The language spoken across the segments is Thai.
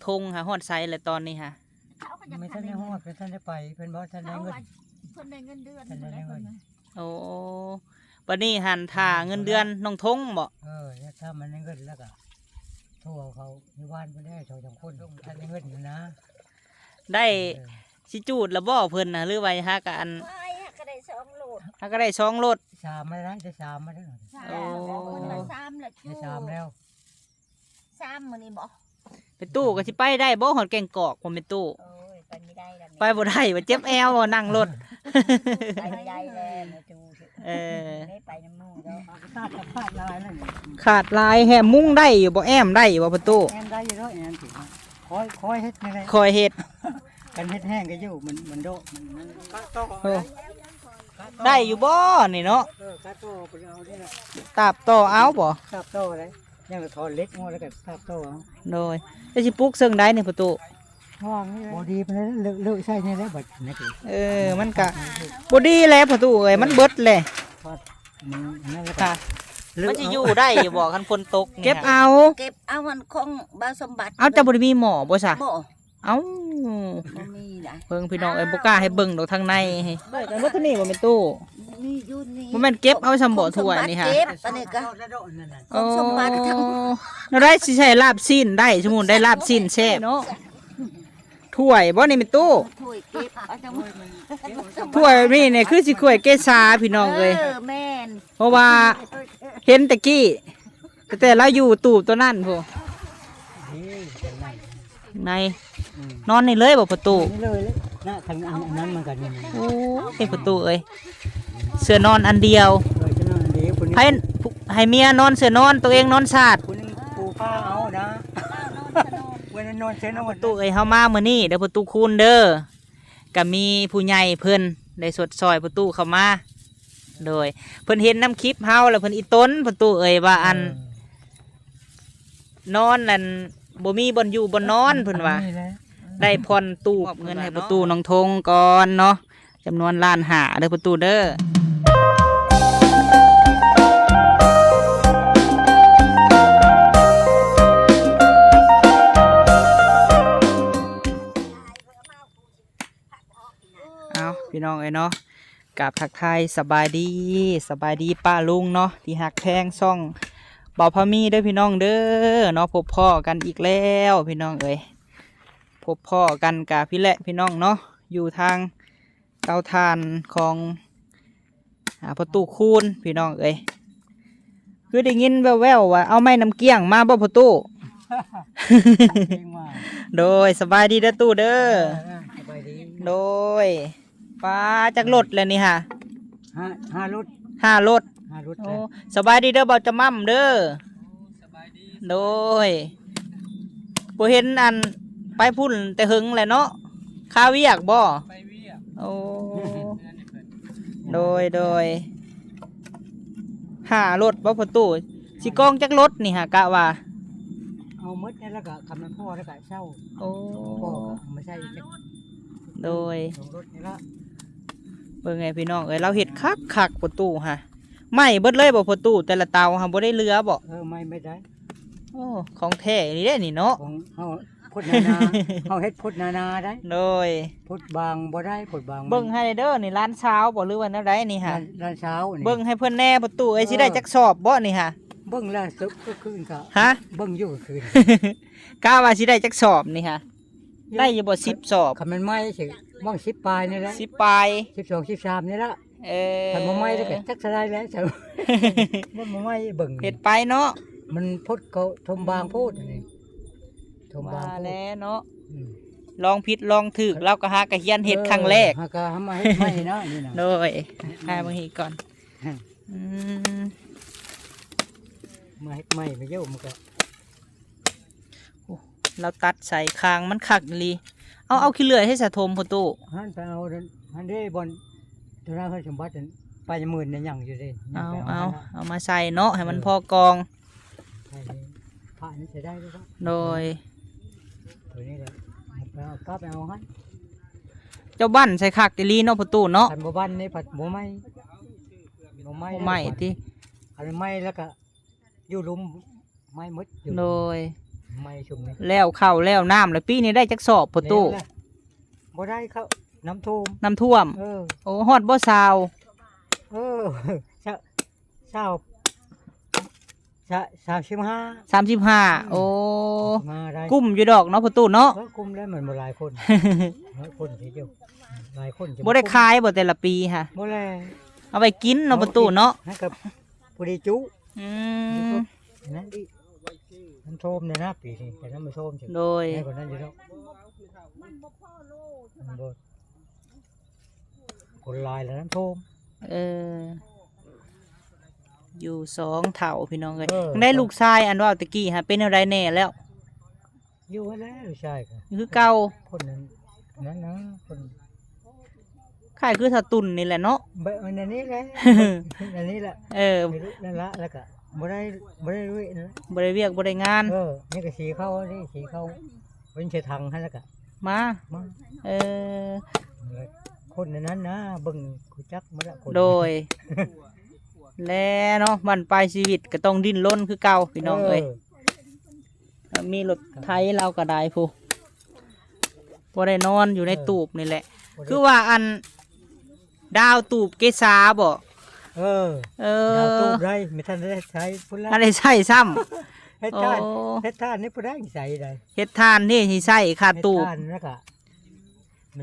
ทงฮะฮอดไซเลยตอนนี้ฮะไม่ทันได้ฮอดไม่ทันได้ไปเพิ่นบ่ทันได้เงิน เพิ่นได้เงินเดือน ทันได้เงิน โอ้บัดนี้หันท่าเงินเดือนน้องทงบ่ ถ้ามันได้เงินแล้วก็โทรเขาอยู่บ้านเพิ่นได้โทรจังคนทันได้เงินนะ ได้สิจูดละบ่เพิ่นน่ะหรือว่าฮะกะอัน ไม่ก็ได้2โลด ฮะก็ได้2รถ สามมาแล้วจะสามมาแล้ว โอ้ คนละ3ละ ได้สามแล้ว 3มื้อนี้บ่ ไปตู้ก็สิไปได้บ่ฮอดแก่งกอกบ่แม่นตู้ โอ้ยไปไม่ได้แล้ว ไปบ่ได้ว่าเจ็บแอวบ่นั่งรถ ไปไม่ได้แล้วนะจู ได้ไปน้ำมูกแล้ว ตาจะพลาดลายแล้ว ขาดลายแหมมุ้งได้อยู่บ่แอมได้อยู่บ่ประตู แอนได้อยู่แล้วแอนถึงคอยเฮ็ดยังไง คอยเฮ็ด กันเฮ็ดแห้งก็อยู่มันโดมันก็โต โอ้ได้อยู่บ่นี่เนาะ ก็โตไปเอานี่แหละ ตาบต่อเอาบ่ ตาบโตเลยยังถอนเล็กงอแล้วก็ตาบโตเอา โดยจะสิปลุกเซิงได้นี่ประตู ห้องนี่บ่ดีไปเลยเลิกใช่นี่แล้วบัดนี้คือ มันก็บ่ดีแล้วประตูเอ้ยมันเบิดเลย ทอดมันนั่นแหละ ค่ะ เลิ มั ก นสิอยู่ได้อยู่บ่คันฝนตกเก็บเอา เก็บเอามันของบ่าวสมบัติ เอาจะบ่ได้มีหมอบ่ซะ บ่ เอ้า บ่มีได้ เบิ่งพี่น้องเอ้ยบ่กล้าให้เบิ่งดอกทางในให้เบิ่งกันบ่ตัวนี้บ่แม่นตู้ นี่อยู่นี่ บ่แม่นเก็บเอาซำบ่ถ้วยนี่ฮะ เก็บอันนี้ก็ ของสมบัติทั้ง เราได้สิใช้ลาบซีนได้สมมุติได้ลาบซีนแซ่บเนาะถ้วยบ่นี่แม่นตู้ ถ้วยเก็บเอาจัง ถ้วยนี่เนี่ยคือสิถ้วยเกษาพี่น้องเอ้ย แม่น เพราะว่าเห็นตะกี้แต่เราอยู่ตูบตัวนั่นพวกในนอนนี่เลยบ่ประตู นี่เลยนะทางอันนั้นมันกันนี่ โอ้ยประตูเอ้ยเสือนอนอันเดียว จะนอนเดียวคนนี้ ให้เมียนอนเสือนอนตัวเองนอนชาด คนนึงปูผ้าเอานะวันนั้นนอนเช้นอน ประตูเอ้ยเฮามามื้อนี้เดี๋ยวประตูคูณเด้อก็มีผู้ใหญ่เพิ่นได้สดซอยประตูเข้ามาโดยเพิ่นเห็นน้ำคลิปเฮาแล้วเพิ่นอีต้นประตูเอ้ยว่าอันนอนนั่นบ่มีบ่อนอยู่บ่อนนอนเพิ่นว่าได้ผ่อนตู้เงินให้ประตูน้องทงก่อนเนาะจำนวนล้านหาเด้อประตูเด้อเอาพี่น้องเอ้ยเนาะกับทักทายสบายดีป้าลุงเนาะที่หักแพงซ่องเบาพามีเด้อพี่น้องเด้อเนาะพบพ่อกันอีกแล้วพี่น้องเอ้ยพบพ่อกันกับพี่และพี่น้องเนาะอยู่ทางเตาถ่านของประตูคูนพี่น้องเอ้ยคือได้ยินแว่วๆว่าเอาไม้น้ำเกี้ยงมาบ่ประตู โดยสบายดีเด้อตู้เด้อโดยป้าจากรถเลยนี่ค่ะ5 รถ 5 รถ 5 รถ โอ้สบายดีเด้อเบาจะมั่มเด้อโดยบ่เห็นอันไปพุ่นแต่หึงแหละเนาะข้าเวียกบ่ไปเวียกโอ้โดย5 รถบ่ประตูสิกองจักรถนี่ฮะกะว่าเอามดนี่แล้วก็คำนั้นพ่อแล้วก็เช่า โอ้ พ่อไม่ใช่ โดย รถนี่ละ เบิ่งไงพี่น้องเอ้ยเราเฮ็ดคักประตูฮะไหม้เบิดเลยบ่ประตูแต่ละเตาฮะบ่ได้เรือบ่ ไม่ได้ โอ้ของแท้นี่เด้นี่เนาะ ของเฮาพุทธนานาเฮาเฮ็ดพุทธนานาได้ โดย พุทธบางบ่ได้พุทธบาง เบิ่งให้เด้อนี่ร้านเช้าบ่หรือว่าแนวใดนี่ฮะ ร้านเช้านี่ เบิ่งให้เพิ่นแน่ประตูเอ้ยสิได้จักสอบบ่นี่ฮะ เบิ่งแล้วซึกก็คืนก็ ฮะ เบิ่งอยู่คืน กล้าว่าสิได้จักสอบนี่ฮะได้อยู่บ่10สอบ คันมันไหม้สิว่าง10ปลายนี่แหละ 10ปลาย 12 13นี่ละ อ คันบ่ไหม้แล้วก็จักสะได้แล้วจ้ะมันบ่ไหม้เบิ่ง เฮ็ดไปเนาะ มันพุทธเขาทมบางพูดนี่ทมบา ว่าง พูด แล้วเนาะลองผิดลองถูกเราก็หากะเฮียนเฮ็ดครั้งแรก หากะหามาเฮ็ดใหม่เนาะนี่น่ะ โดยให้บางทีก่อนอืม มาเฮ็ดใหม่ไปเยอะมันก็ เราตัดใส่คางมันคักอีหลีเอาขี้เลื่อยให้สะทมประตู หันไปเอาหันได้บนตัวราชสมบัติไปหมื่นเนี่ยยังอยู่ดิ เอามาใส่เนาะให้มันพอกอง ผ่านนี่จะได้ด้วยครับ โดย ตัวนี้แหละไปเอากลับไปเอาให้ เจ้าบ้านใส่คักอีหลีเนาะประตูเนาะ ขันบ่บ้านนี่ผัดบ่ไหม้ใหม่ที่ อันไหม้แล้วก็อยู่ลุมไหม้หมดอยู่ โดย ไม่ชุมนี่ แล้วข้าวแล้วน้ำแล้วปีนี้ได้จักสอบประตู แล้วบ่ได้เขาน้ำท่วม น้ำท่วม โอ้ฮอดบ่ซาว เออเช้าเช้า35 35โอ้ มาได้ กุ้มอยู่ดอกเนาะประตูเนาะ ก็กุมได้เหมือนบ่หลายคนน้อยคนสิเจ้าหลายคนจะ บ่ได้ขายบ่แต่ละปีค่ะ บ่แล เอาไปกินเนาะประตูเนาะ ให้กับผู้ดีจุ อืม นั่นดิน้ำท่วมเนี่ยนะปีนี้แต่น้ำไม่ท่วมสิ โดย ให้คนนั้นอยู่แล้วมันบ่คนหลายแล้วน้ำท่วม เอออยู่2เฒ่าพี่น้องเอ้ย เออ ได้ลูกชายอันว่าตะกี้ฮะเป็นอะไรแน่แล้ว อยู่แล้วใช่ค่ะ คือเก่า คนนั้นนั่นนะคน ขายคือสตุนนี่แหละเนาะ แบบอันนี้แหละอันนี้แหละ เออ ไม่รู้นั่นละแล้วก็บ่ได้รู้นะ บ่ได้เวียกบ่ได้งาน นี่ก็สีเข้านี่สีเข้าเป็นเชทังให้แล้วก็ มา มา เออ คนในนั้นนะเบิ่งกูจักมาละคน โดย แล้วเนาะมันปลายชีวิตก็ต้องดิ้นรนคือเก่าพี่น้องเอ้ยมีรถไถเราก็ได้ผู้บ่ได้นอนอยู่ในตูบนี่แหละ คือว่าอันดาวตูบเกษาบ่ เออ เอ ดาว อ ตู้ได้ไม่ทันได้ใช้พุ่นละ อะไรใช่ซ้ำ เฮ็ด โอ้ ทานเฮ็ดทานนี่พุ่นได้ใส่ได้ เฮ็ดทานนี่สิใส่ขาดตูบ เฮ็ดทานแล้วก็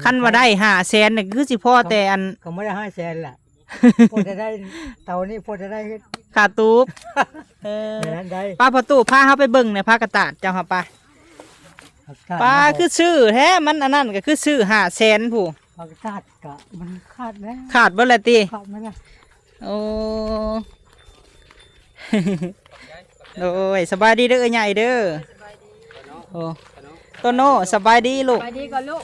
คันว่าได้500,000นี่คือสิพอแต่อัน ก็ไม่ได้ให้แสนล่ะ พอจะได้เตานี่พอจะได้ ขาดตูบเออ ในนั้นได้ ป้าประตูพาเฮาไปเบิ่งในพากระตาดเจ้าค่ะป้าป้าคือซื้อแท้มันอันนั้นก็คือซื้อ500,000ผู้ ปากคาดกะมันคาดแล้ว ขาดเบิดแล้วติ คาดไหมล่ะ โอ้ โอ้ยสบายดีเด้อใหญ่เด้อโอ้โตโน่สบายดีลูก สบายดีก่อนลูก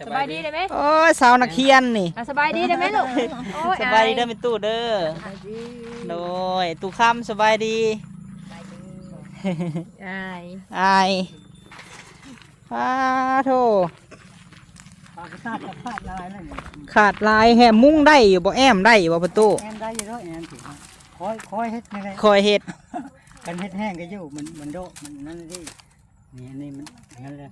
สบายดีได้ไหม โอ้ยสาวนักเรียนนี่ อ่ะสบายดีได้ไหมลูกโอ้ สบายดีเด้อเป็นตู้เด้อโดยตู้คำสบายดี อาย อายป้าโท ปากคาดกับคาดลายแล้วเนี่ย ขาดลายแหมมุ้งได้อยู่บ่แอมได้อยู่บ่ประตู แอนได้อยู่แล้วแอนสิคอยเฮ็ดยังไง คอยเฮ็ด กันเฮ็ดแห้งก็อยู่มันโดมันนั่นดินี่อันนี้มันนั่นแหละ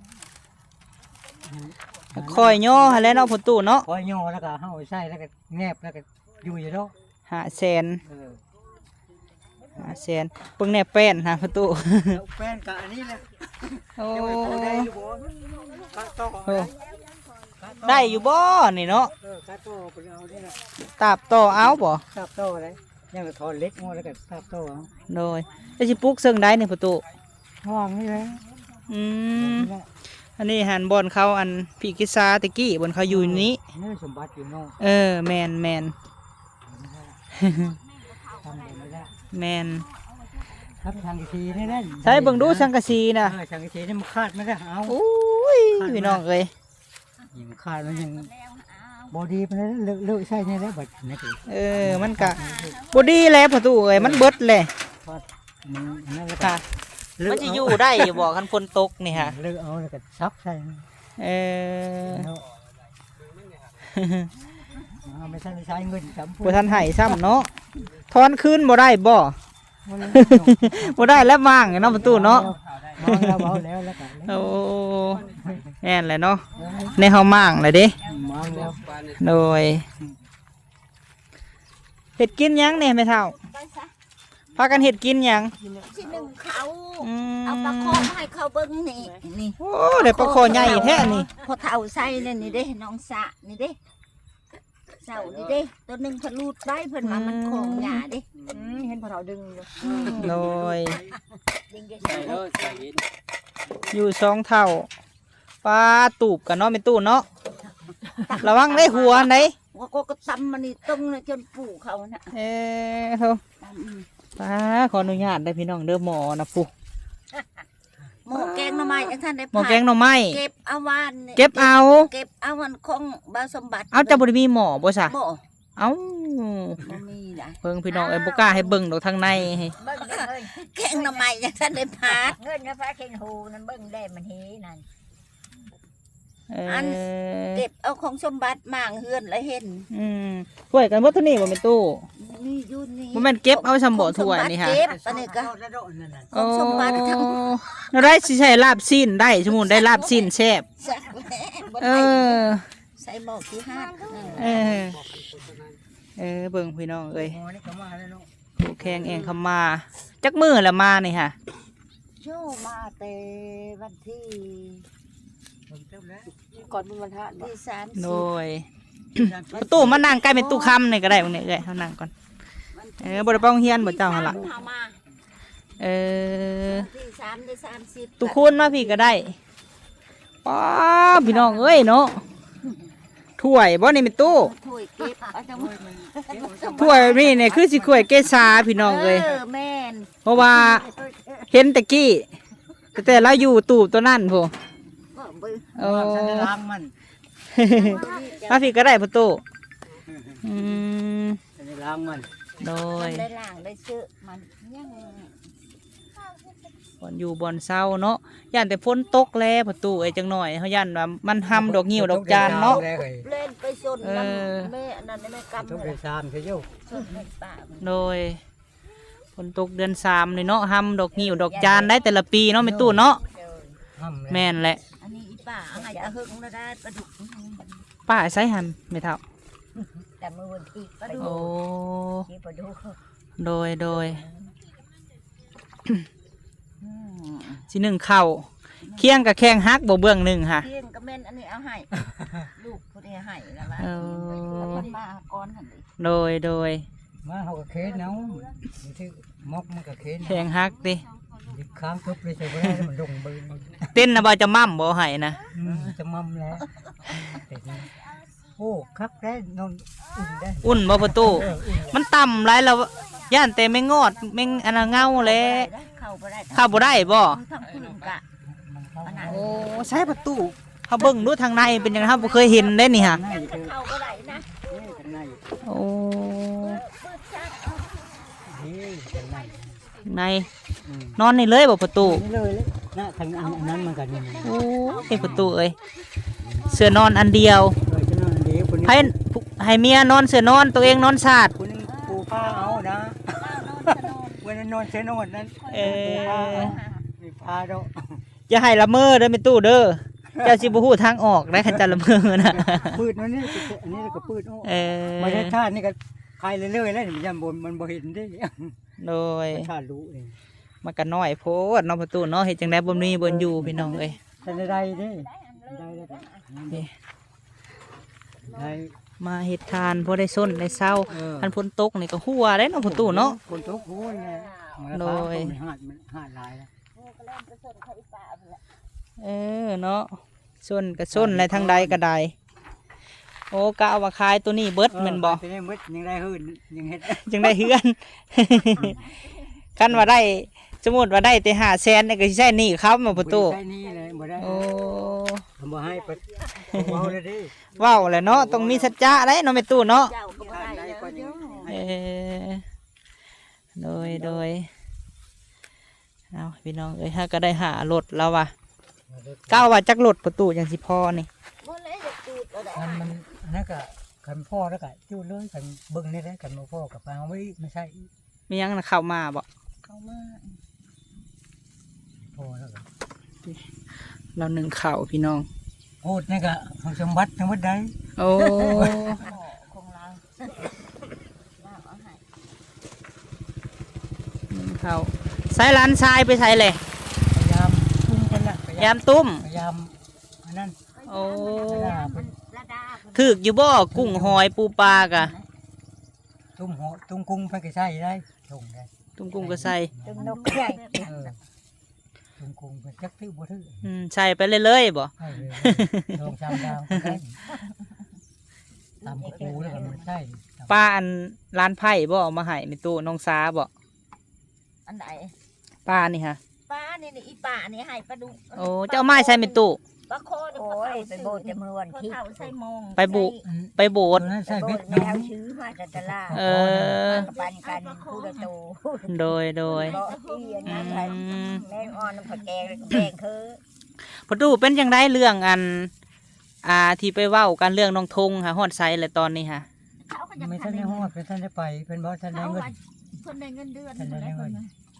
คอยย่อให้แล้วเนาะประตูเนาะ คอยย่อแล้วก็เฮาใส่แล้วก็แนบแล้วก็อยู่อยู่แล้ว 500,000 เออ 500,000เบิ่งแน่แป้นหาประตู แล้วแฟนกะอันนี้แหละ โอ้ จะไปปูได้อยู่บ่กะโต โอ้ได้อยู่บ่นี่เนาะ กะโตไปเอานี่แหละ ตาบต่อเอาบ่ กะโตอะไรยังก็ถอนเล็กมาแล้วก็กะโตเอา โดยจะสิปลูกเซิงได้นี่ประตู วางนี่แหละ อืมอันนี้หันบอนเขาอันพี่กิซาตะกี้บอนเขาอยู่นี้ นี่สมบัติอยู่นอก เออแมนแมน ทำได้ไม่ได้ แมน ทำทางทีนี่แหละ ใช้เบิ่งดูสังกะสีนะ ทางทีนี่มันคาดไม่ได้เอา อุ้ยพี่น้องเอ้ย ยิงคาดมันยังบอดี้มันเลิกใช่เนี่ยแล้วบัดนี่คือ เออมันกะบ่ดีแล้วประตูเอ้ยมันเบิดเลย มันนั่นแหละ ค่ะมันจะอยู่ได้อยู่บ่คันฝนตกนี่ฮะ เลิกเอาแล้วก็ซับใช่ เออ ไม่ใช่ใช้เงินจำ บ่ทันให้ซ้ำเนาะทอนคืนบ่ได้บ่ บ่ได้แล้วมั่งเนาะประตูเนาะ มองแล้วเบาแล้วแล้วกัน โอ้แน่นเลยเนาะในเฮามั่งเลยเด้ มองแล้ว โดยเห็ดกินหยังเนี่ยแม่เฒ่าพากันเห็ดกินหยัง ที่หนึ่งเขา อืม เอาปลาคอมาให้เขาเบิ้งนี่นี่ โอ้ได้ปลาคอใหญ่แท้นี่ พอเท่าใส่เนี่ยนี่เด้น้องสะนี่เด้เสานี่เด้ตัวหนึ่งเพนลูดไปเพิ่นมามันของหยาเด้ เห็นพอเราดึงอยู่ โดย ดึงแกใส่ อยู่สองเท่าปลาตูบกันเนาะเป็นตู้เนาะระวังได้หัวไหน ก็ตำมันนี่ตรงเลยจนปู่เขาน่ะ โธ่ปลาขออนุญาตได้พี่น้องเด้อหมอนะปู่ หม้อแกงหน่อไม้ท่านได้ หมอแกงหน่อไม้ เก็บเอาวานนี่ เก็บเอา เก็บเอาวันของบาสมบัติ เอาจะบ่ได้มีหมอบ่ซะ บ่ เอ้า บ่มีได้ เบิ่งพี่น้องเอ้ยบ่กล้าให้เบิ่งดอกทางในให้ แกงหน่อไม้ท่านได้พาด เงินกาแฟเข่งหูนั่นเบิ้งได้มันเฮนั่น เก็บเอาของสมบัติมางเฮือนแล้วเห็น ช่วยกันบ่เท่านี้บ่เป็นตู้ นี่ นี่อยู่นี่ บ่แม่นเก็บเอาสำบ่ถ้วยนี่ฮะ เก็บอันนี้ก็ แล้วโดนนั่นน่ะ ของสมบัติทั้ง เราได้สิใช้ลาบสิ้นได้สมมุติได้ลาบสิ้นแซ่บ สักแหน่บ่ เอ ได้ อ ใส่หม้อที่ห้า เออ เบิ่งพี่น้องเอ้ย หมอนี่ก็มาแล้วเนาะ ผู้แข่งเองคำมาจักมือแล้วมานี่ฮะ โชว์มาแต่วันที่ ผมเจ้าแล้ว ก่อนบุญวันพระ ที่สาม โด สิบ ยตู้มานั่งใกล้เป็นตู้คำนี่ก็ได้บ่เนี่ยเอ้ยเฮานั่งก่อนบ่ได้ไปโรงเรียนบ่เจ้าหั่นล่ะ เอามา เออ วันที่3ได้30 ตุกคุณมาพี่ก็ได้ป้าพี่น้องเอ้ยเนาะถ้วยบ่นี่เป็นตู้ ถ้วยเก็บเอาจังหวะ ถ้วยนี่เนี่ยคือสิถ้วยเกษาพี่น้องเอ้ย แม่น เพราะว่าเห็นตะกี้แต่เราอยู่ตู้ตัวนั่นพู บ่เบิ่ง โอ้ ฉันได้ล้างมัน มาพี่ก็ได้ประตูอืม ฉันได้ล้างมัน โดย ได้ล้างได้เชื่อมันยัง บอนอยู่บอนเศร้าเนาะย่านแต่ฝนตกแล้วประตูไอ้จังหน่อยเขาย่านว่ามันทำดอกงิ้วดอกจานเนาะ แล้วไง เล่นไปชน เออ แม่อันนั้นแม่กำ ทุก เล เดือย นสามใช่ไหม ชนให้ป้ามัน โดยฝนตกเดือน3เลยเนาะทำดอกงิ้วดอกจานได้แต่ละปีเนาะไม่ตู้เนาะ ห้ำ แม่นแหละ อันนี้อีป้าเอาให้ตะหึงแล้วได้ปลาดุก ป้าใส่หันไม่เท่า แต่มือวันที่ปลาดุก โอ้ ที่ปลาดุก โดยสิหนึ่งเข่าเคียงกับแข้งฮักบ่เบื้องหนึ่งค่ะ เที่ยงก็แม่นอันนี้เอาให้ ลูกผู้นี้ให้แล้วว่า เอ แล้ว อ มันมาก่อนหั่นดิ โดย มาเขาก็เคสเนาะมันที่มอกมันก็เคส แข้งฮักดิ ดิบค้างทุบเลยใช่ไหมได้มันลงไปมัน เต้นนะบ่จะมั่มบ่ให้นะ จะมั่มแล้วโอ้คักได้นอนอุ่นได้ อุ่นบ่ประตู มันต่ำไรแล้วย่านแต่ไม่งอดแม่งอันน่ะเงาแหล้ เข้าบ่ได้ เข้าบ่ได้บ่ ทั้งพื้นกะ มันเข้า อันนั้น โอ้ใช้ประตูเฮาเบิ่งดูทางในเป็นจังได๋ครับบ่เคยเห็นเด้นี่ฮะ ง่ายคือ เข้าบ่ได้นะ ข้างใน โอ้ นี่ข้างใน ในนอนนี่เลยบ่ประตู นี่เลยนะทางอันนั้นมันกันนี่ โอ้ยประตูเอ้ยเสื้อนอนอันเดียว จะนอนเดี๋ยวคนนี้ ให้เมียนอนเสื้อนอนตัวเองนอนสาด คนนึงปูผ้าเอานะวันนั้นนอนเช้านอนนั้น เออ มีผ้าดอก อย่าให้ละเมอเด้อแม่ตู้เด้อเจ้าสิบ่ฮู้ทางออกได้คันจะละเมอน่ะ ปืดมันนี่อันนี้ก็ปืดโอ้ เออ ไม่ใช่ท่านี่ก็คลายเรื่อยๆแล้วมันยันบนมันบ่เห็นได้ โดย ท่ารู้เอง มันก็น้อยโพดเนาะประตูเนาะเฮ็ดจังได๋บ่มีบ่อยู่พี่น้องเอ้ย ท่านได้ได้ได้แล้วได้ มาเฮ็ดทานพอได้ส้นได้เศร้า คันฝนตกนี่ก็หัวได้เนาะประตูเนาะ คนทุกโอ้ยไง โดย มันหาดลายแล้ว เออเนาะส้นก็ส้นในทางใดก็ได้โอ้กะเอาว่าขายตัวนี้เบิดแม่นบ่ จะได้มืดยังได้หื่นยังเฮ็ด จังได้เฮือน คันว่าได้สมมุติว่าได้แต่500,000นี่ก็สิใช้หนี้ครับมาประตู ใช่นี่เลยบ่ได้ โอ้ ผมบ่ให้ไปเว้าเลยดิ เว้าแหละเนาะต้องมีสัจจะได้เนาะแม่ตู้เนาะ เจ้าก็บ่ได้แล้วเดี๋ยว เออโดยเอาพี่น้องเอ้ยถ้าก็ได้หารถแล้วว่ะก้าวว่าจักรถประตูอย่างสิพอนี่ บ่เลยจะตูดก็ได้ มันนั่นก็คันพ่อแล้วก็จูดเลยคันเบิ่งนี่แหละคันบ่พ่อกับปางไว้ไม่ใช่ มียังน่ะเข้ามาบ่ เข้ามา พ่อแล้วก็ เราหนึ่งเข่าพี่น้อง โอ้นี่ก็ของสมบัติทั้งหมดได้ โอ้ หม้อของเราเราเอาให้ หนึ่งเข่าใส่ร้านทรายไปใส่เลย พยายามตุ้มกันละพยายาย าม มตุ้ม พยายามอันนั้น โอ้ ระดาเพิ่น ถึกอยู่บ่กุ้งหอยปูปลากะ ตุ้มหัวตุ้มกุ้งไปก็ใช่ได้ชงได้ ตุ้มกุ้งก็ใส่ ตึงนกใหญ่ เออตุ้มกุ้งไปจักถือบ่ถือ ใส่ไปเรื่อยๆบ่ ให้เลยลองจำดาวได้ตามกูแล้วก็มันใช่ ป้าอันร้านไผ่บ่เอามาให้ในตู้น้องสาบ่ อันไหน ป้านี่ฮะ ป้านี่อีป้านี่ให้ปลาดุก โอ้เจ้าไม้ใส่ในตู้ ปลาโคดโอ้ยไปโบดจะมือวันที่เขาใส่มง ไปบุ ไปโบสถ์ นั้น ใส่ ใช่ โบ เบ็ ด ด แม น้อง วชื้อมาจากตลาด เออ ปันกันผู้ละโต โดย เบาะที่อัน อื นั้นใส่ ม แมงอ่อนน้ำผักแกงแล้วก็แป้งคือ ประตูเป็นจังได้เรื่องอันที่ไปเว้ากันเรื่องน้องทงค่ะฮอดไซและตอนนี้ค่ะ เขาก็ยัง ไม่ทันได้ฮอดเป็นทันได้ไปเป็นบ่ทันได้ เขา เงิน ว่าคนได้เงินเดือน ท่านได้เงิน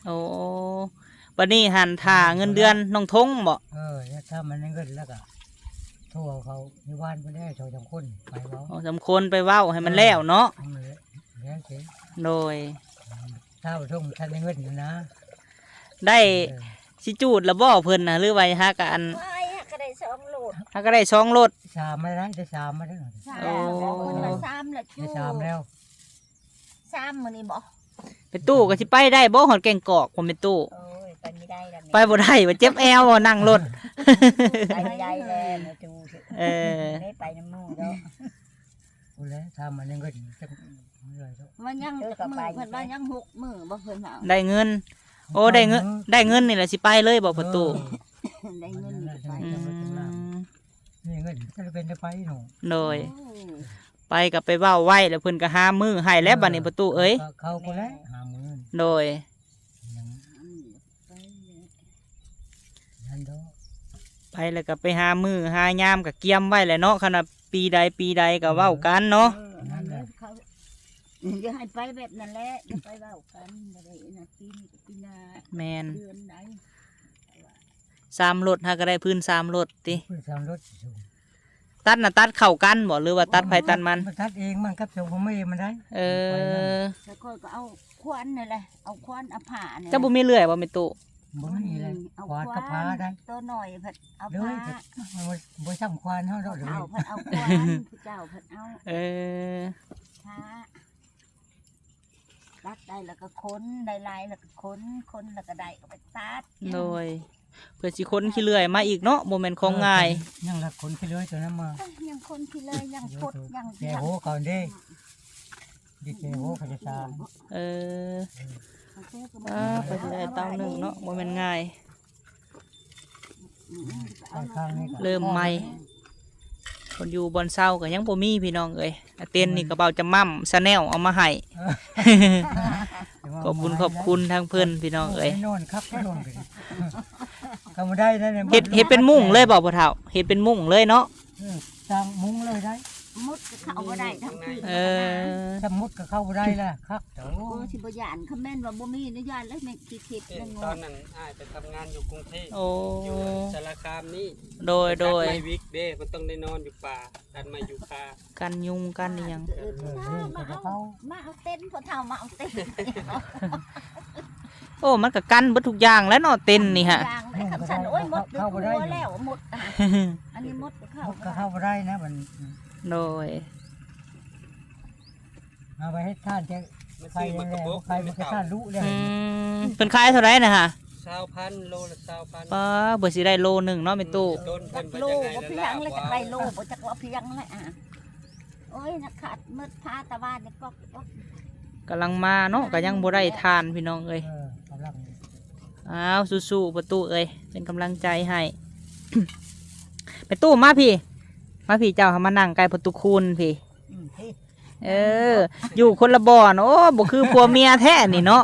โอ้บัดนี้หันถ่าเงินเดือนน้องทงบ่ แล้วถ้ามันได้เงินแล้วก็โทรเขาอยู่บ้านบ่ได้โทรจังคนไปเว้า โอ้สำคนไปเว้าให้มันแล้วเนาะ ทำเลยแล้วสิ โดย ถ้าบ่ส่งทันได้เงินอยู่นะ ได้สิจูดแล้วบ่เพิ่นน่ะหรือไว้หากัน ไม่ก็ได้สองโหลด หาก็ได้2รถ สามมาได้ได้สามมาได้ สาม โอ้ คนละสามละจู ได้สามแล้ว สามมื้อนี้บ่ ไปตู้ก็สิไปได้บ่ฮอดแก่งกอกผมไปตู้ โอ้ยไปไม่ได้แล้ว ไปบ่ได้ว่าเจ็บแอวนั่งรถ ไปไม่ได้แล้วนะจู เออ ได้ไปน้ำมูกแล้ว กูแล้วถ้ามันได้เงินจังเลยเนาะ ว่ายังมื้อเพิ่นว่ายัง6มื้อบ่เพิ่นว่า ได้เงิน โอ้ได้เงินได้เงินนี่แหละสิไปเลยบ่ประตู ได้เงินนี่ไป อืม นี่เงินก็เป็นได้ไปหนู โดยไปก็ไปเว้าไว้แล้วเพิ่นก็หามือให้แล้วบัดนี้ประตูเอ้ย เขาก็แล้วหามื้อ โดย นั่นเด้อ ไปแล้วก็ไปหามือหายามก็เกียมไว้แหละเนาะขณะปีใดก็เว้ากันเนาะ นั่นแหละเขาอย่าให้ไปแบบนั้นแหละอย่าไปเว้ากันบ่ได้นะปีนี้กับปีหน้า แมน เดือนใด 3รถหาก็ได้พื้น3รถติ เพิ่นสามรถสูง ตัดน่ะตัดเข้ากันบ่หรือว่าตัดไผตัดมัน ตัดเองมันกับชงผมไม่มันได้ เออ แล้วก็เอาควันนี่แหละเอาควันเอาผ้านี่ เจ้าบ่มีเลื่อยบ่แม่ตู้ บ่มีเลย เอา ควานกับพาได้ ตัวหน่อยเพิ่นเอา เล ผ้าย มันบ่ซ้ำควานเฮาดอกเลย เอาเพิ่นเอาควันผู้เจ้าเพิ่นเอา เออ ผ้าตัดได้แล้วก็ค้นได้ลายแล้วก็ค้นแล้วก็ได้ก็ไปตัด โดยเพื่อสิคนขี้เลื่อยมาอีกเนาะบ่แม่นของง่าย ยังละคนไปเลยตัวนั้นมา ยังคนที่เลยยังพดยัง แกโหก่อนเด้ดิแกโหเขาจะตาม เออไปสิได้เต้าหนึงเนาะบ่แม่นง่าย ข้างนี้ก็ เริ่มใหม่คนอยู่บอนเศร้าก็ยังบ่มีพี่น้องเอ้ยอาเต้นนี่ก็เบาจะมั่มซะแนลเอามาให้ ขอบคุณทางเพิ่นพี่น้องเอ้ย นอนครับนอนไปก็บ่ได้นั่น เฮ็ดเป็นมุ้งเลยบ่พ่อเฒ่าเฮ็ดเป็นมุ้งเลยเนาะ สร้างมุ้งเลยได้ มุดเข้าบ่ได้ทั้งคืน เออ ถ้ามุดก็เข้าบ่ได้ล่ะครับโอ้ สิบ่ย่านคำแม่นว่าบ่มีอนุญาตแล้วแม่คิดๆนั่ง ตอนนั้นอ้ายไปทำงานอยู่กรุงเทพ โอ้ อยู่สารคามนี่ โดย ตัไม้วิกเด้มันต้องได้นอนอยู่ป่าตัดไม้อยู่คา กันยุงกันอีหยัง มาเอาเต็นท์พอเฒ่ามาเอาเต็นท์ โอ้มันก็กันเบิดทุกอย่างแล้วเนาะเต้นนี่ฮะ อย่างเลยคำสั่นโอ้ยหมดกลัวแล้วหมดอ่ะอันนี้หมดก็เข้า มุดก็เข้าบ่ได้นะมัน โดย เอาไปให้ท่านจะ มัน ใคร ซื้อ แล้ มากระบ ว ก ใครมันก็ท่านรู้ได้ เพิ่นขายเท่าไหร่นะฮะ 20,000โลละ20,000 ป้าเบิดสิได้โลหนึงเนาะแม่ตู้ ต้น จั เพิ่ ก น โล ไป บ่ จังไง เพียงเลย ล่ะ จักไปโลบ่จักว่าเพียงเลยอ่ะโอ้ยนักขาดมืดพาตะวันนี่ก็ กำลังมาเนาะก็ยังบ่ได้ทานพี่น้องเอ้ย กำลัง อ้าวสู้ๆประตูเอ้ยเป็นกำลังใจให้ ไปตู้มาพี่ มาพี่เจ้าเขามานั่งใกล้ประตูคูณพี่ เออ อยู่คนละบ่อนโอ้บ่คือผัวเมียแท้นี่เนาะ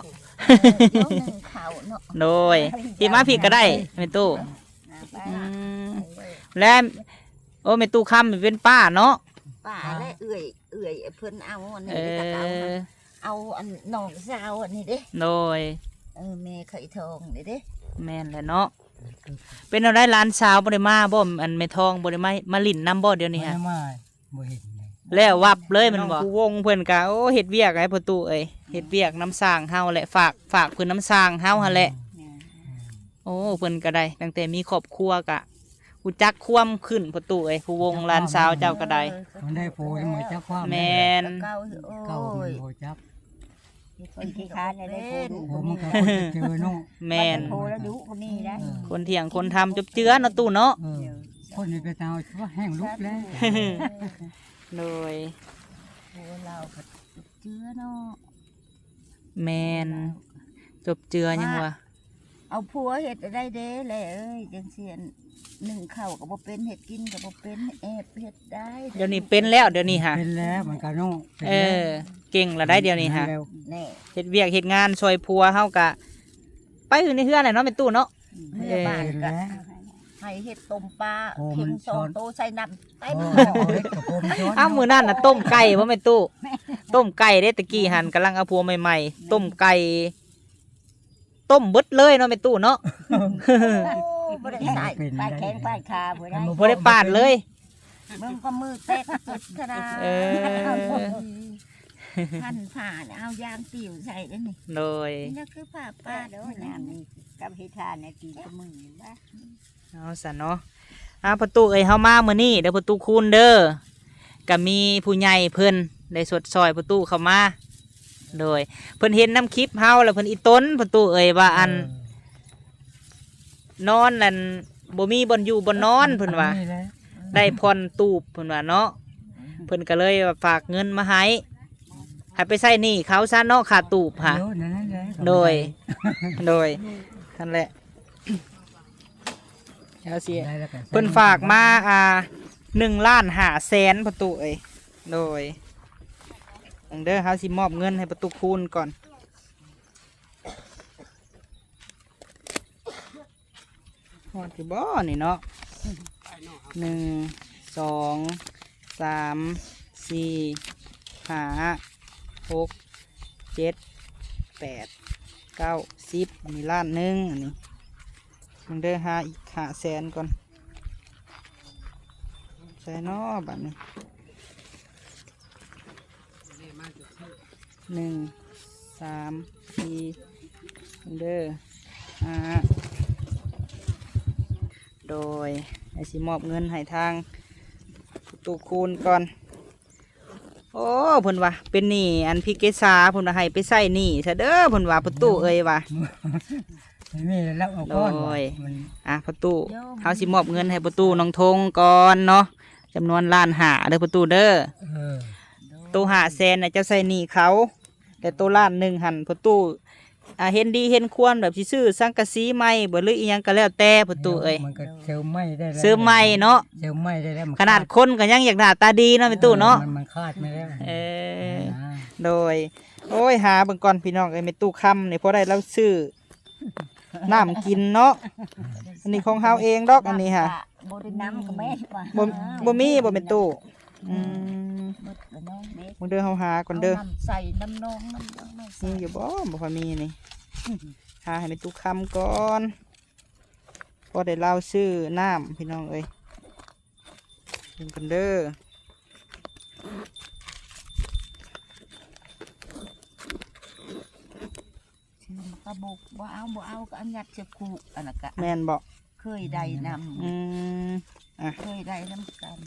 เดี๋ยวหนึ่งเข่าเนาะ โดยพี่มาพี่ก็ได้แม่ตู้ ไป อืมและโอ้แม่ตู้คำเป็นป้าเนาะ ป่าและเอื่อยเพิ่นเอาอัน เอ นี้ตะเกา อ เอาอันน้องสาวอันนี้เด้ โดย แม่เคยทองนี่เด้ แม่นแหละเนาะเป็นเอาได้ร้านสาวบ่ได้มาบ่อันแม่ทองบ่ได้มาลิ้นน้ำบ่เดี๋ยวนี้ฮะ มาบ่เห็นเลย แล้ววับเลยมันบอกวงเพิ่นกะโอ้เฮ็ดเวียกให้ประตูเอ้ยเฮ็ดเวียกน้ำสร้างเฮาแหละฝากเพิ่นน้ำสร้างเฮาหั่นแหละโอ้เพิ่นก็ได้ตั้งแต่มีครอบครัวกะกูจักความขึ้นประตูเอ้ยผู้วงหลานสาวเจ้าก็ได้ มันได้โปรยมือจักความ แม่น เก่า เก่า โอ้ย โปรจับ คนที่ค้านเนี่ยได้พูด โอ้มันก็คนจะเจอเนาะ แม่น โพแล้วดุก็มีได้ คนเถียงคนทำจบเจือเนาะตู้เนาะ คนนี้ไปตาวว่าแห้งลุกแล้ว โดย โอ้เราก็เจือเนาะ แม่นจบเจือยังวะ เอาผัวเฮ็ดได้เด้แหละเอ้ยจังเสียนหนึ่งข้าวก็บ่เป็นเฮ็ดกินก็บ่เป็นแอบเฮ็ดได้ เดี๋ยวนี้เป็นแล้วเดี๋ยวนี้ฮะ เป็นแล้วมันก็เนาะ เออ เก่งละได้เดี๋ยวนี้ฮะ แน่ เฮ็ดเวียกเฮ็ดงานช่วยผัวเฮากะ ไปอยู่ในเฮือนแหละเนาะเป็นตู้เนาะ เมื่อบ้านก็ เ ให้เฮ็ดต้มปลา โอ้ เข็ มั ง น สอง ช้อน โตใส่น้ำเต็ม เอาเล็กกับผมช้อน อ้าวมื้อนั้นน่ะต้มไก่บ่แม่ตู้ต้มไก่เด้ตะกี้หันกำลังเอาพัวใหม่ๆต้มไก่ต้มเบิดเลยเนาะแม่ตู้เนาะ บ่ได้ใส่ เป็น ปา ได้ ดแข้งปาดขาผู้ใด บ่ได้ปาดเลย มึงก็มือแตกจุดกระดาษ เออ พันผ่าเนี่ยเอายางติ๋วใส่ได้นี่ โดย นี่คือผ้า ป้า ป้า เด้ เด้ อ อ หยั นะ งนี่กับเฮ็ดทานในตีกับมือนี่บ่ เอาซะเนาะประตูเอ้ยเฮามามื้อนี้เด้อประตูคูณเด้อก็มีผู้ใหญ่เพิ่นได้สดซอยประตูเข้ามาโดยเพิ่นเห็นน้ำคลิปเฮาแล้วเพิ่นอีต้นประตูเอ้ยว่าอันนอนนั่นบ่มีบ่อนอยู่บ่อนนอนเพิ่นว่า นี่แหละ ได้ผ่อนตูบเพิ่นว่าเนาะเพิ่นก็เลยว่าฝากเงินมาให้ไปใส่หนี้เขาซะเนาะค่าตูบค่ะ เดี๋ยวนั่นแหละ โดยนั่นแหละเอาสิ ได้แล้วก็ เพิ่นฝากมา1,500,000ประตูเอ้ยโดยเด้อเฮาสิมอบเงินให้ประตูคูณก่อนฮอดสิบ่นี่เนาะ1 2 3 4 5 6 7 8 9 10มีล้านหนึงอันนี้เด้อหาอีก500,000ก่อนใส่เนาะบัดนี้1 3 4เด้อ5โดยไอ้สิมอบเงินให้ทางตู้คูณก่อนโอ้เพิ่นว่าเป็นหนี้อันพิกเกษาเพิ่นว่าให้ไปใส่หนี้ซะเด้อเพิ่นว่าประตูเอ้ยว่า นี่แล้วเอาก้อน โดย มัน ประตูเฮาสิมอบเงินให้ประตูน้องทงก่อนเนาะจำนวน1,500,000เด้อประตูเด้อ เออ ตัว500,000น่ะเจ้าใส่หนี้เขาแต่ตัว1,000,000หั่นประตูเห็นดีเห็นควรแบบสิซื้อสังกะสีใหม่บ่หรืออีหยังก็แล้วแต่ประตูเอ้ย มันก็เซลล์ไหม้ได้แล้ว ซื้อใหม่เนาะ เซลล์ไหม้ได้แล้วมัน ขนาดคนก็ยังอยากหน้าตาดีเนาะประตูเนาะ มันคาดไม่แล้ว เออ นะ โดยโอ้ยหาเบิ่งก่อนพี่น้องไอ้เมตู้คำนี่พอได้เราซื้อน้ำกินเนาะอันนี้ของเฮาเองดอกอันนี้ค่ะ บ่ได้ น้ำก็แม่นว่า บ่มีบ่เป็นตู้อืม หมดแล้วเนาะ แม่ มึงเด้อเฮาหาก่อนเด้อ น้ำใส่น้ำนองมันยังไม่ใส่ มีอยู่บ่พอมีนี่หาให้เมตู้คำก่อนพอได้เราซื้อน้ำพี่น้องเอ้ยเบิ่งกันเด้อ กระบอกบ่เอาก็อันยัดเชือกคู่อันนั้นก็ แม่นบ่ เคยได้น อืม ำเคยได้น้ำกัน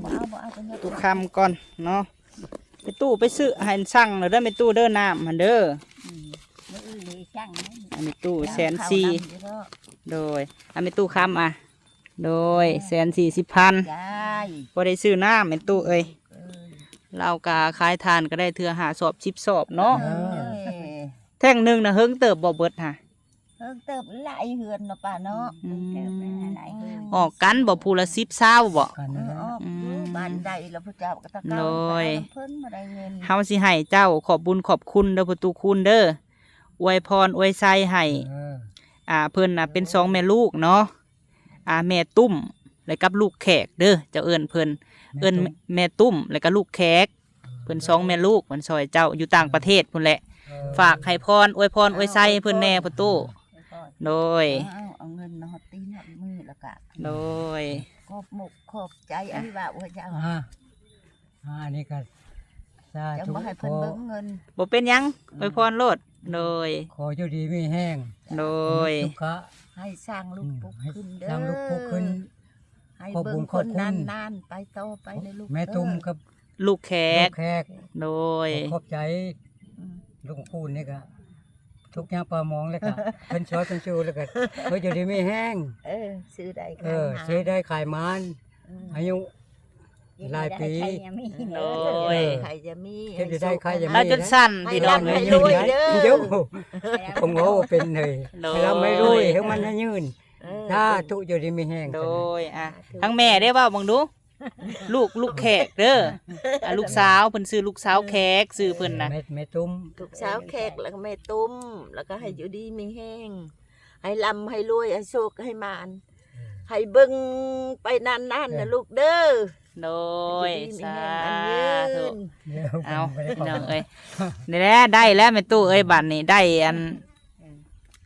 บ่เอาก็ยัด ตู้คำก่อนเนาะไปตู้ไปซื้อให้สั่งเด้อไปตู้เด้อน้ำมันเด้อ แล้วอีหลีช่างนะ อันนี้ตู้140,000 ข้าวน้ำอยู่เด้อ โดยอันเป็นตู้คำโดย140,000 ได้ พอได้ซื้อน้ำเป็นตู้เอ้ย เอ้ย เรากาขายทานก็ได้เทื่อ5 สอบ10 สอบเนาะ เอ้ย แท่งหนึงนะเฮิงเติบบ่เบิดค่ะ เพิ่งเติบหลายเฮือนเนาะป้าเนาะ อืม เติมไปหลายๆเฮือน ออกกันบ่ผู้ละ10 20บ่ กัน เอ นั่น อ แหละ ออกอยู่บ้านใดแล้วพระเจ้าก็ตะเกา โดย เพิ่นมาได้เงิน เฮาสิให้เจ้าขอบบุญขอบคุณเด้อประตูคุณเด้ออวยพรอวยไซให้ เออ เพิ่นน่ะเป็น2แม่ลูกเนาะแม่ตุ้มแล้วกับลูกแขกเด้อเจ้าเอิ้นเพิ่นเอิ้นแม่ตุ้มแล้วก็ลูกแขกเพิ่น2แม่ลูกเพิ่นซอยเจ้าอยู่ต่างประเทศพุ่นแหละ เออ ฝากให้พรอวยพรอวยไซให้เพิ่นแน่ประตูโดย เอาเงินเนาะตีนหอดมือแล้วก็ โดย ขอบหมกขอบใจอันนี้ว่าพระเจ้า อันนี้ก็สา จะ ธุ บ่ให้ ข เพิ่น อ เบิ่งเงิน บ่เป็นหยังอวยพรโลดโดย ขอเจ้าดีไม่แห้ง โดย สุขะ ให้สร้างลูกปุก ให้ ขึ้นเด้อ สร้างลูกปุกขึ้น ให้ ขอบ เบิ่ คุ ง ณ คน ขอบคุณ นานๆไปโตไปเลยลูก แม่ตุ้มกับ ลูกแข ลู ก กแขก โดย ขอบใจ อืม ลุงพูนนี่ก็ทุกอย่างปลามองเลยก็เพิ่นช้อยเพิ่นชูแล้วก็เพิ่นจะได้ไม่แห้ง ซื้อได้ ซื้อได้ขายมัน อายุ หลายปี ใครยังมี โดย ใครจะมี เก็บได้ใครจะมี เราจนสั่นพี่น้อง ให้ เอ้ย รวยเด้อ เดี๋ยวผมโง่เป็นเลย โดย เราไม่รู้ให้มันให้ยืนถ้าทุกอยู่ดีไม่แห้ง โดยทั้งแม่ได้ว่าบังดู ลูกแขกเด้อลูกสาวเพิ่นซื้อลูกสาวแขกซื้อเพิ่นน่ะ แม่ตุ้ม ลูกสาวแขกแล้วก็แม่ตุ้มแล้วก็ให้อยู่ดีมีแห้งให้ลำให้รวยให้โชคให้มาน ให้เบิ่งไปนานๆนะลูกเด้อ โดย อยู่ดีมี สา แรงอันยื ธุ น เดี๋ยว เอา ผมไม่ได้ พี่ ข น้ อ องเอ้ยนี่แหละได้แล้วแม่ตู้เอ้ยบัตรนี่ได้อัน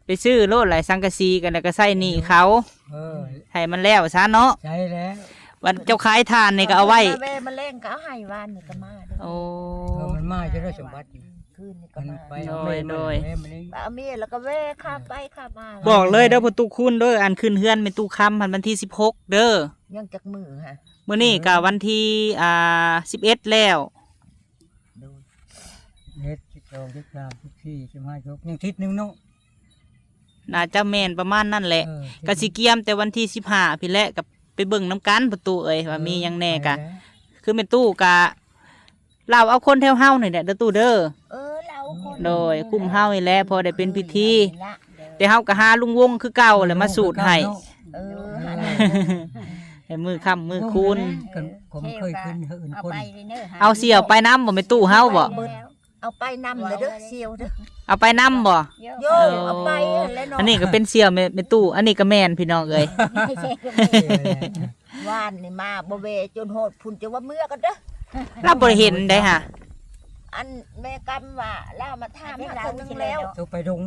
ไปซื้อโลดหลายสังกะสีกันแล้วก็ใส่หนี่เขา เออ ให้มันแล้วซะเนาะ ใช่แล้ว วันเจ้าขายทานนี่ก็เอาไว้ มาแม่มาเล่งก็เอาให้วานนี่ก็มาเด้อ โอ้ มันมาจะได้สมบัติ คืนนี่ก็ มัน มา ไป โดย แม่มันนี่ เอาเมียแล้วก็แว่ข้ามไปข้ามมา บอกเลยเด้อประตูคุณเด้ออันขึ้นเฮือนเป็นตู้คำพันวันที่16เด้อ ยังจักมือฮะ มื้อนี้ก็วันที่11แล้ว ดู เฮ็ด12 13 14 15 16ยังทิศนึงเนาะ น่าจะแม่นประมาณนั่นแหละ เออ ก็สิเกียมแต่วันที่15พี่แหละกับไปเบิ่งน้ำกันประตูเอ้ยว่ามีหยังแน่กะ คือเป็นตู้กะเราเอาคนแถวเฮาหน่อยแหละเด้อตู้เด้อ เราคน โดยกลุ่มเฮานี่แหละพอได้เป็นพิธี ละเด้อ แต่เฮาก็หาลุงวงคือเก่าแล้วมาสูตรให้ เออ เอ หา อ ได้ ให้มือค่ำมือคูณ กันผมเคยขึ้นเฮือน เอา คน ไปเลยเนอะ เอาเสี่ยวไปน้ำบ่แม่ตู้เฮาบ่ เอาไปนำเลยเด้อเสียวเด้อ เอาไปน้ำบ่ โยเอาไปแล้วเนาะ อันนี้ก็เป็นเสี่ยวแม่ตู้อันนี้ก็แม่นพี่น้องเอ้ย ไม่ใช่ก็ ว่านนี่มาบ่เวจนโหดพุ่นจะว่าเมื่อกันเด้อ เราบ่ได้เห็นได้ฮะ อันแม่กำว่าเล่ามาถามหาคนนึงแล้ว ตัวไปดง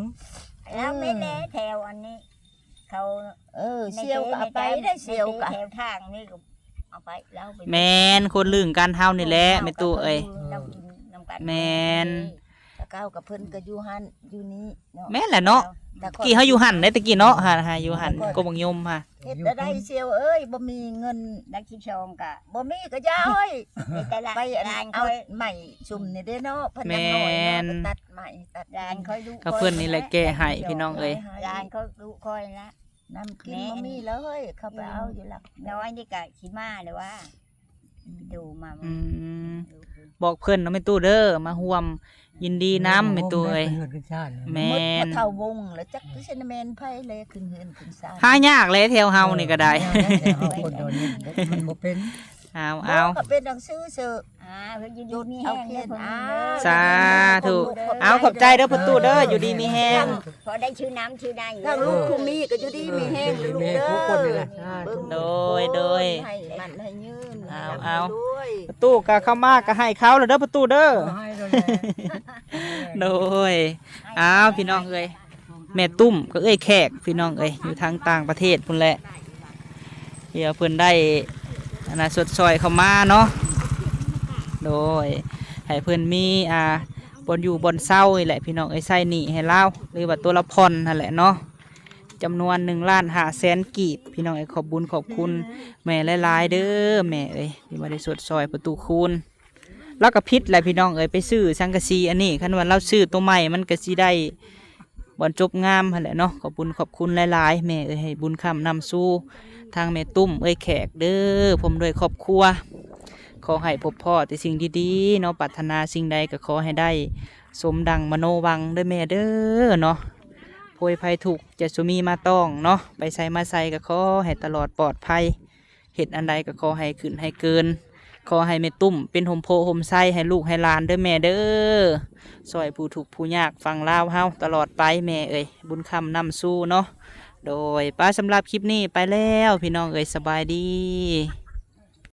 แล้วไม่แน่แถวอันนี้ เขา เสียวก็เอาไปได้เสียวก็ แถวทางนี่ก็เอาไปแล้วไป แม่นคนลืงการเฮานี่แหละแม่ตู้เอ้ย เรากินน้ำกัน แม่น ตะเก้ากับเพิ่นก็อยู่หันอยู่นี้เนาะ แม่นแหละเนาะ แต่ กี่เฮาอยู่หั่นได้ตะกี้เนาะหาอยู่หั่นก็บังยมฮะ เฮ็ดได้เสียวเอ้ยบ่มีเงิน ดักชิชองกะ บ่มีก็อย่าเอ้ย แต่ละ ไปอัน ร้าน เอา ค่อย ใหม่ซุ่มนี่เด้อเนาะเพิ่นยังน้อยเนาะก็ตัดใหม่ตัด ร้านค่อยดู ก็เพิ่นนี่แหละแก้ให้พี่น้องเอ้ย ร้านเขาดูค่อยละ น้ำกินบ่มีแล้วเฮ้ยเข้าไปเอาอยู่หลัก น้อยนี่กะขี้มาเลยว่าดูมา อืมบอกเพิ่นเนาะแม่ตู้เด้อมาร่วมยินดีน้ำแม่ตู้เอ้ย เฮือนขึ้นชาติ แม่ หมด น บ่เท่าวงแล้วจักคือเซนเมนไผเลยขึ้นเฮือนขึ้นศาล หายากเลยแถวเฮานี่ก็ได้ เอาคนเดียวนี้มันบ่เป็น เอา ก็เป็นหนังสือเสือ เพิ่นอยู่มีแห้งเด้อเพิ่น สาธุเอาขอบใจเด้อประตูเด้ออยู่ดีมีแฮง พอได้ชื่อน้ำชื่อได้ ถ้าลูกผู้มีก็อยู่ดีมีแห้งลูกเด้อ ทุกคนนี่แหละ โดยโดย ให้มันให้ยืน เอา ด้วย ประตูก็เข้ามาก็ให้เขาแล้วเด้อประตูเด้อ ให้เลย โดยเอาพี่น้องเอ้ยแม่ตุ้มก็เอ้ยแขกพี่น้องเอ้ยอยู่ทางต่างประเทศพุ่นแหละเดี๋ยวเพิ่นได้อันน่ะสดซอยเข้ามาเนาะโดยให้เพิ่นมีบนอยู่บนเศร้านี่แหละพี่น้องเอ้ยใส่หนีให้เล่าหรือว่าตัวละพรนั่นแหละเนาะจำนวน1,500,000 กีบพี่น้องเอ้ยขอบบุญขอบคุณแม่หลายๆเด้อแม่เอ้ยที่มาได้สดซอยประตูคูณ แล้วก็พิษแหละพี่น้องเอ้ยไปซื้อสังกะสีอันนี้คันว่าเราซื้อตัวใหม่มันก็สิได้บอนจบงามหั่นแหละเนาะขอบบุญขอบคุณหลายๆแม่เอ้ยให้บุญคำนำสู่ทางแม่ตุ้มเอ้ยแขกเด้อผมด้วยครอบครัวขอให้พบพ่อแต่สิ่งดีๆเนาะปรารถนาสิ่งใดก็ขอให้ได้สมดังมโนวังเด้อแม่เด้อเนาะโพยภัยถูกข์จะสุมีมาต้องเนาะไปใส่มาใส่ก็ขอให้ตลอดปลอดภัยเฮ็ดอันใดก็ขอให้ขึ้นให้เกิน ขอให้แม่ตุ้มเป็นหมโพหมไส้ให้ลูกให้หลานเด้อแม่เด้อซอยผู้ถูกข์ผู้ยากฟังลาวเฮาตลอดไปแม่เอ้ยบุญคำนำสู้เนาะโดยป้าสำหรับคลิปนี้ไปแล้วพี่น้องเอ้ยสบายดี